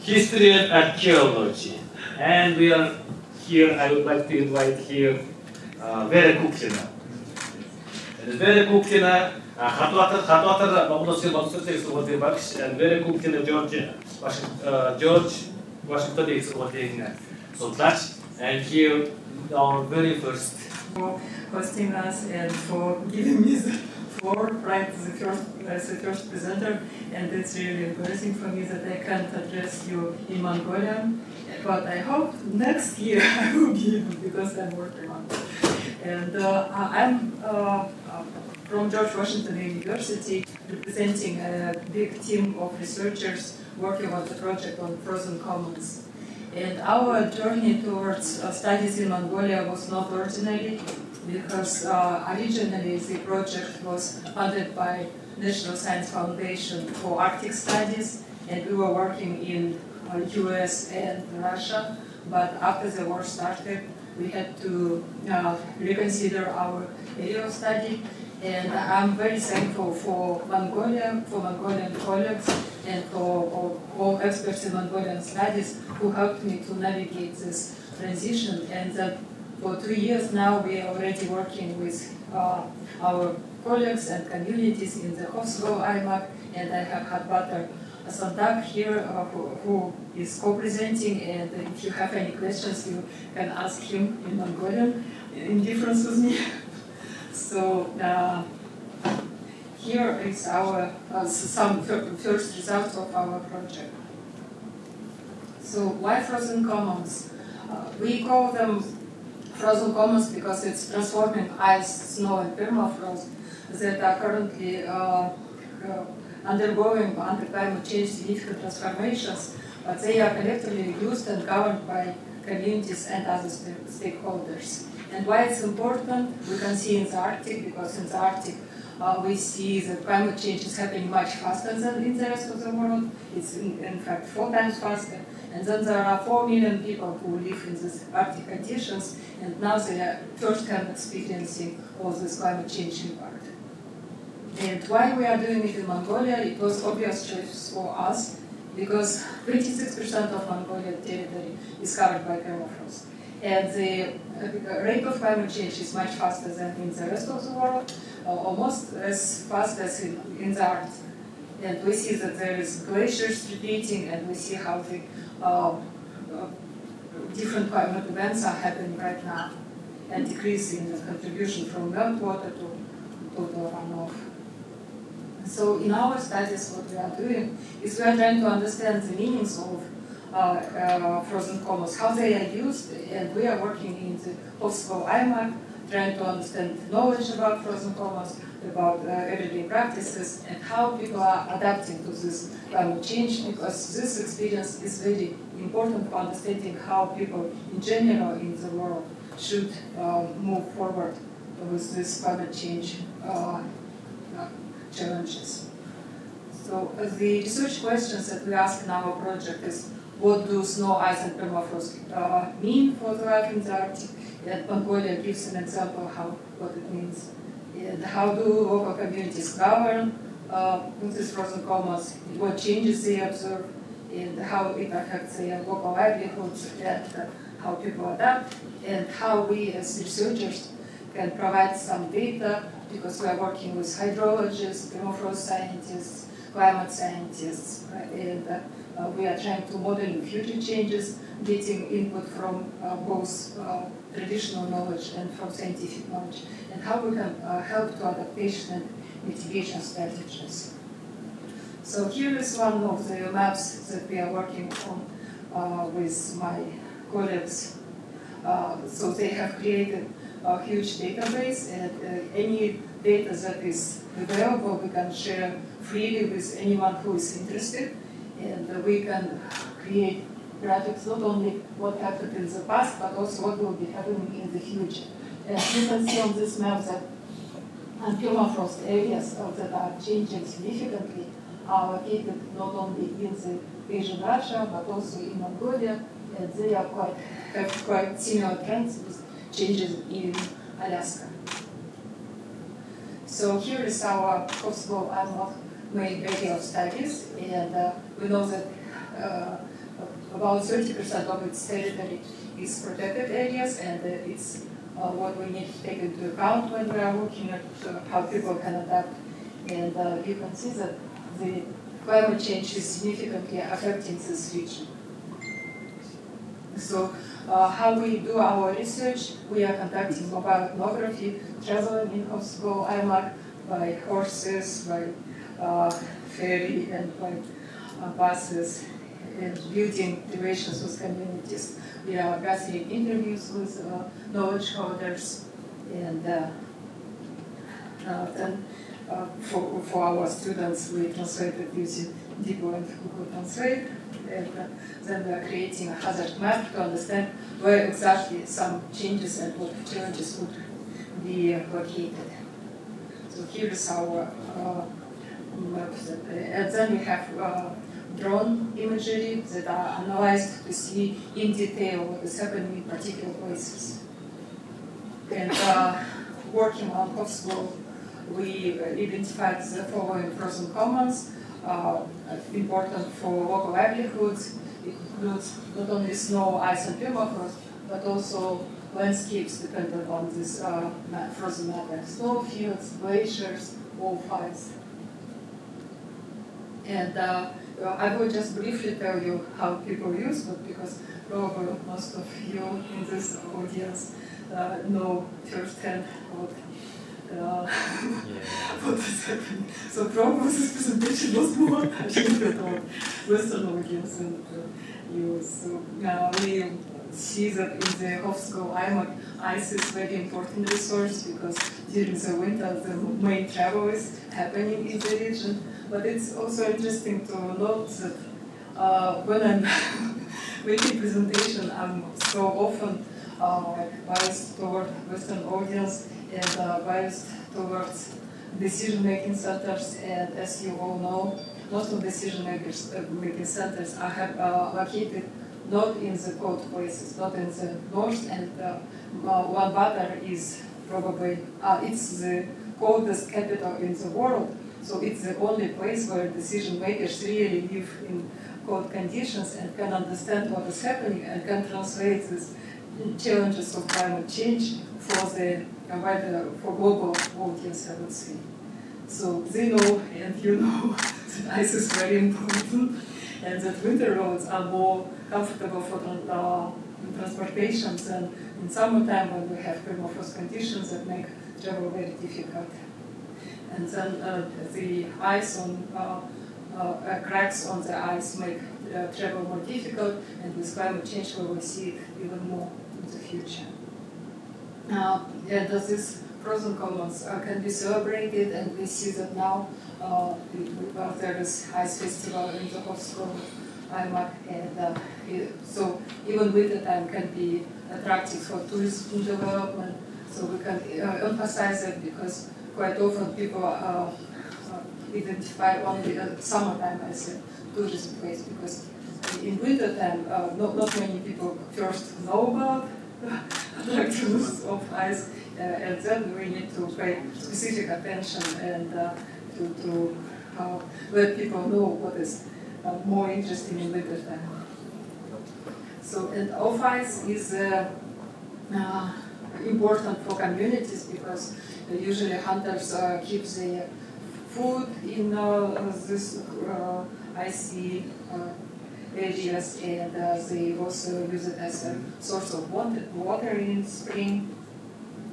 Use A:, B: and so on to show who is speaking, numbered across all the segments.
A: history and archaeology. And we are here, I would like to invite here Vera Kuklina. And Vera Kuklina, Khadbaatar, and Vera Kuklina, George Washington is holding Sondage. And here, our very first.
B: For hosting us and for giving me the floor, right, as the first presenter, and it's really embarrassing for me that I can't address you in Mongolian, but I hope next year I will be able, because I'm working on it. And I'm from George Washington University, representing a big team of researchers working on the project on frozen commons. And our journey towards studies in Mongolia was not ordinary, because originally the project was funded by National Science Foundation for Arctic Studies, and we were working in US and Russia. But after the war started, we had to reconsider our area of study. And I'm very thankful for Mongolia, for Mongolian colleagues, and for all experts in Mongolian studies who helped me to navigate this transition. And that for 2 years now, we are already working with our colleagues and communities in the Khadbaatar IMAC, and I have Khadbaatar Sondag here who is co-presenting, and if you have any questions, you can ask him in Mongolian, in difference with me. So here is our some first results of our project. So why frozen commons? We call them frozen commons because it's transforming ice, snow, and permafrost that are currently undergoing under climate change significant transformations, but they are collectively used and governed by communities and other stakeholders. And why it's important, we can see in the Arctic, because in the Arctic we see that climate change is happening much faster than in the rest of the world. It's in fact 4 times faster. And then there are 4 million people who live in these Arctic conditions, and now they are first-hand experiencing all this climate change impact. And why we are doing it in Mongolia, it was obvious choice for us, because 26% of Mongolian territory is covered by permafrost. And the rate of climate change is much faster than in the rest of the world, almost as fast as in the Arctic. And we see that there is glaciers retreating, and we see how the different climate events are happening right now, and decrease in the contribution from meltwater to total runoff. So in our studies, what we are doing is we are trying to understand the meanings of frozen commons, how they are used, and we are working in the Khadbaatar IMAC, trying to understand knowledge about frozen commons, about everyday practices, and how people are adapting to this climate change, because this experience is very important for understanding how people in general in the world should move forward with this climate change challenges. So the research questions that we ask in our project is, what do snow, ice, and permafrost mean for the life in the Arctic? And Mongolia gives an example of what it means. And how do local communities govern these frozen commons? What changes they observe, and how it affects their local livelihoods, and how people adapt, and how we as researchers can provide some data, because we are working with hydrologists, permafrost scientists, climate scientists, and we are trying to model future changes, getting input from both traditional knowledge and from scientific knowledge, and how we can help to adaptation and mitigation strategies. So here is one of the maps that we are working on with my colleagues. So they have created a huge database, and any data that is available we can share freely with anyone who is interested, and we can create graphics not only what happened in the past, but also what will be happening in the future. And you can see on this map that permafrost areas that are changing significantly are located not only in the Asian Russia, but also in Mongolia, and they are have quite similar trends with changes in Alaska. So here is our Khadbaatar main area of studies, and we know that about 30% of its territory is protected areas, and it's what we need to take into account when we are looking at how people can adapt. And you can see that the climate change is significantly affecting this region. So how we do our research, we are conducting mobile ethnography, traveling in Kosovo, IMAC, by horses, by ferry, and by buses, and building relations with communities. We are gathering interviews with knowledge holders, and then for our students, we translated using DeepL and Google Translate, and then we are creating a hazard map to understand where exactly some changes and what challenges would be located. So here is our map, and then we have drone imagery that are analyzed to see in detail what is happening in particular places. And working on Kosovo, we identified the following frozen commons, important for local livelihoods. It includes not only snow, ice, and permafrost, but also landscapes dependent on this frozen matter: snowfields, glaciers, wildfires. And I will just briefly tell you how people use it, because probably most of you in this audience know firsthand what is happening. So probably this presentation was more actually about Western audience and you. So we see that in the Hofsco IMAC, ice is very important resource, because during the winter the main travel is happening in the region. But it's also interesting to note that when I'm making presentation, I'm so often biased toward Western audience and biased towards decision-making centers. And as you all know, most of decision-making centers are located not in the cold places, not in the north. And Khadbaatar is probably it's the coldest capital in the world. So it's the only place where decision makers really live in cold conditions and can understand what is happening and can translate these challenges of climate change for the for global audience, I would say. So they know, and you know, that ice is very important, and that winter roads are more comfortable for transportation than in summertime, when we have permafrost conditions that make travel very difficult. And then the ice on cracks on the ice make travel more difficult, and with climate change we will see it even more in the future. And these frozen commons can be celebrated, and we see that now there is ice festival in the Hofsco IMAC, and so even winter time can be attractive for tourism development. So we can emphasize it, because quite often people identify only summertime as a tourism place, because in winter time not many people first know about attractiveness of ice, and then we need to pay specific attention and to let people know what is more interesting in winter time. So, and off-ice is important for communities, because usually hunters keep their food in this icy areas, and they also use it as a source of water in spring.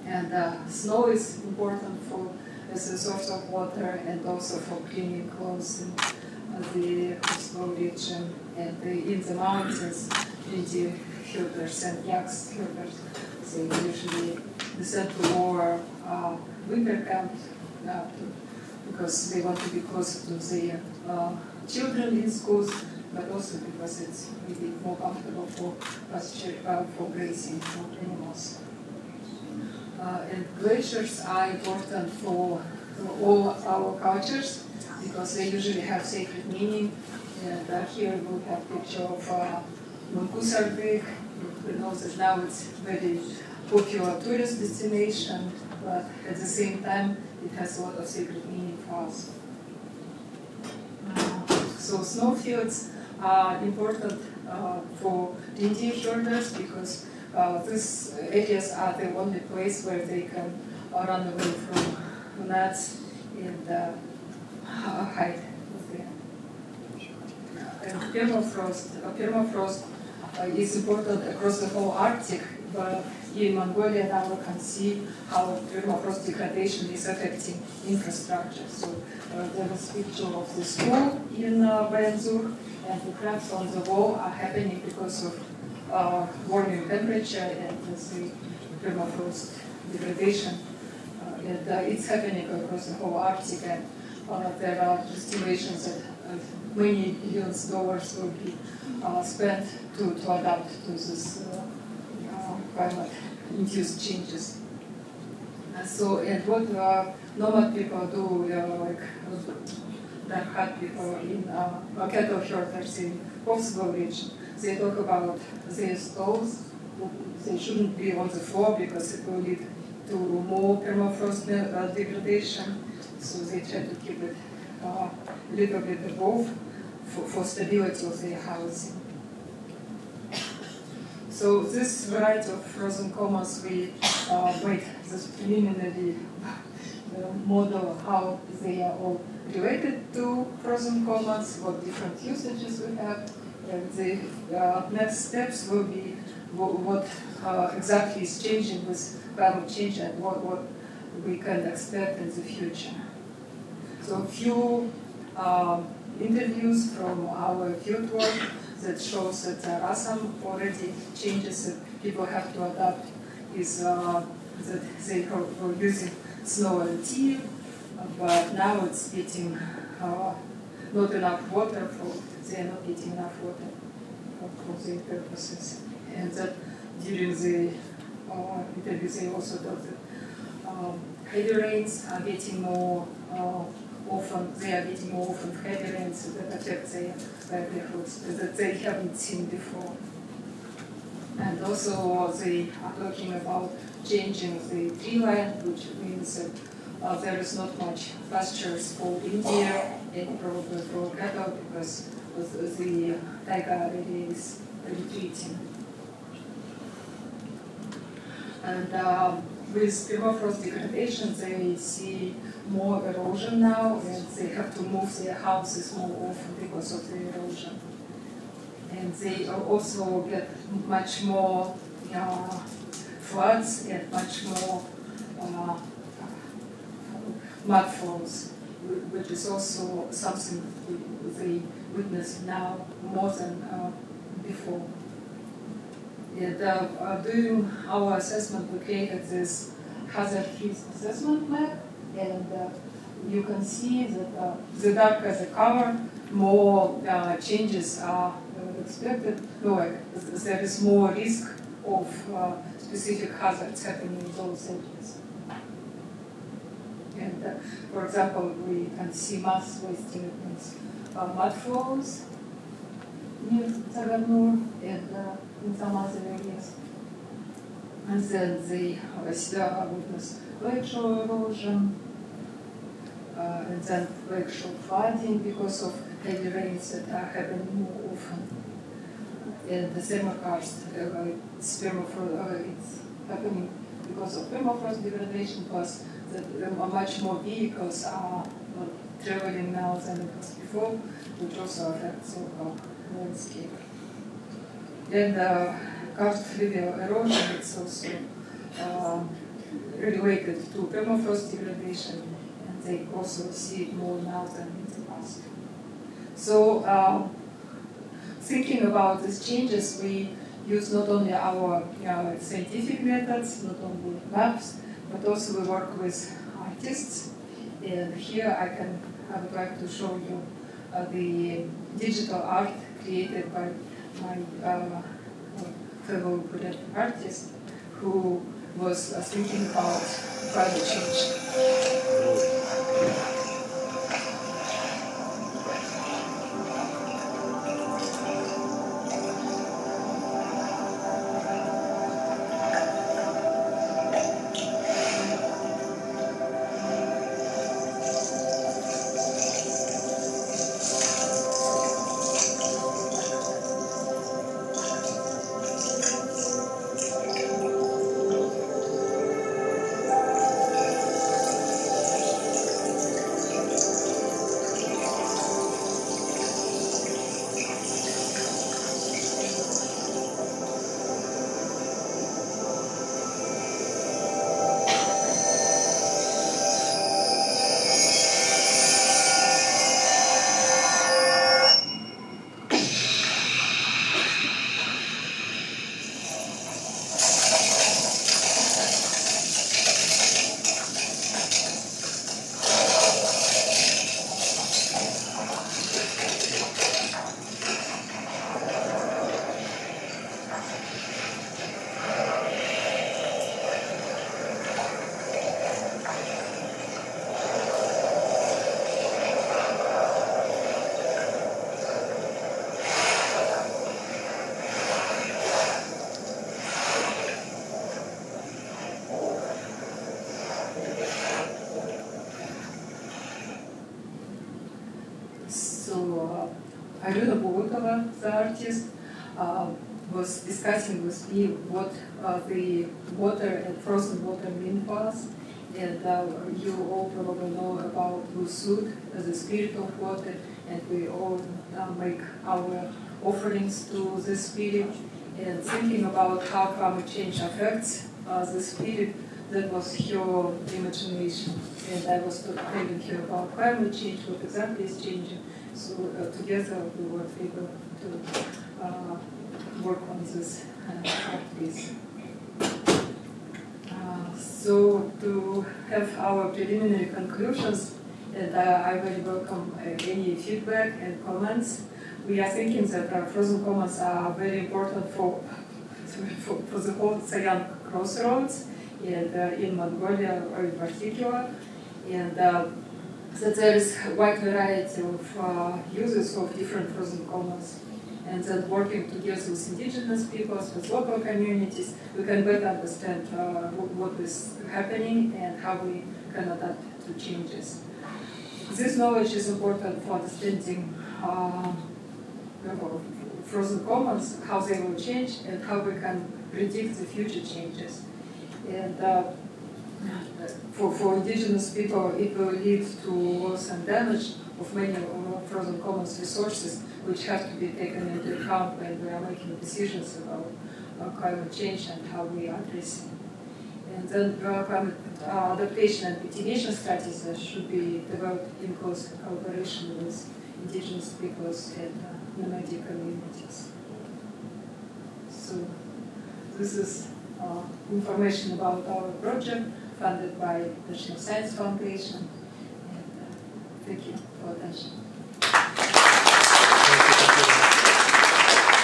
B: And snow is important as a source of water, and also for cleaning clothes in the coastal region. And in the mountains, reindeer herders and yaks herders, they usually decide to lower winter camp because they want to be closer to their children in schools, but also because it's really more comfortable for pasture, for grazing for animals. And glaciers are important for all our cultures, because they usually have sacred meaning. And here we have a picture of Mongolia. We know that now it's very popular tourist destination, but at the same time it has a lot of sacred meaning for us. So snowfields are important for reindeer herders because these areas are the only place where they can run away from gnats and hide there. And permafrost is important across the whole Arctic, but here in Mongolia now we can see how permafrost degradation is affecting infrastructure. So there is a picture of the school in Bayenzur, and the cracks on the wall are happening because of warming temperature and the permafrost degradation. And it's happening across the whole Arctic, and there are estimations that many billions of dollars will be spent to adapt to this climate-induced changes. And what nomad people do, like dark hut people in cattle herders in Kosovo region, they talk about their stalls. They shouldn't be on the floor because it will lead to more permafrost degradation. So they try to keep it a little bit above for stability of their housing. So this variety of frozen commons, we made this preliminary model of how they are all related to frozen commons, what different usages we have, and the next steps will be what exactly is changing with climate change and what we can expect in the future. So a few interviews from our fieldwork that shows that there are some already changes that people have to adapt is that they were using snow and tea, but now it's getting not enough water, they are not getting enough water for their purposes. And that during the interview they also thought that heavy rains are getting more often, heavy rains that affect their livelihoods that they haven't seen before. And also they are talking about changing the tree line, which means that there is not much pastures for reindeer and probably for cattle because the taiga area is retreating. And with permafrost degradation, they see more erosion now, and they have to move their houses more often because of the erosion. And they also get much more floods and much more mudfalls, which is also something they witness now more than before. And during our assessment, we created this hazard risk assessment map, and you can see that the darker the color, more changes are expected. There is more risk of specific hazards happening in those areas. And for example, we can see mass wasting against mudfalls near Zagarnur and in some other areas. And then they witness lakeshore erosion, and then lakeshore flooding because of heavy rains that are happening more often. And the permafrost, it's happening because of permafrost degradation, plus that much more vehicles are traveling now than it was before, which also affects local landscape. Then the karst fluvial erosion is also related to permafrost degradation, and they also see it more now than in the past. So thinking about these changes, we use not only our scientific methods, not only maps, but also we work with artists. And here I would like to show you the digital art created by my fellow project artist who was thinking about climate change. scientist, was discussing with me what the water and frozen water mean for us. And you all probably know about Lusud as the spirit of water, and we all make our offerings to the spirit. And thinking about how climate change affects the spirit, that was her imagination. And I was telling her about climate change, what exactly is changing. So together we were able to work on this piece. So to have our preliminary conclusions, and I very welcome any feedback and comments. We are thinking that frozen commons are very important for the whole Sayan crossroads, and in Mongolia in particular, and that there is a wide variety of uses of different frozen commons. And then working together with indigenous peoples, with local communities, we can better understand what is happening and how we can adapt to changes. This knowledge is important for understanding frozen commons, how they will change, and how we can predict the future changes. And for indigenous people, it will lead to loss and damage of many frozen commons resources, which have to be taken into account when we are making decisions about climate change and how we are addressing. And then climate adaptation and mitigation strategies should be developed in close collaboration with indigenous peoples and nomadic communities. So this is information about our project funded by National Science Foundation. And thank you for attention.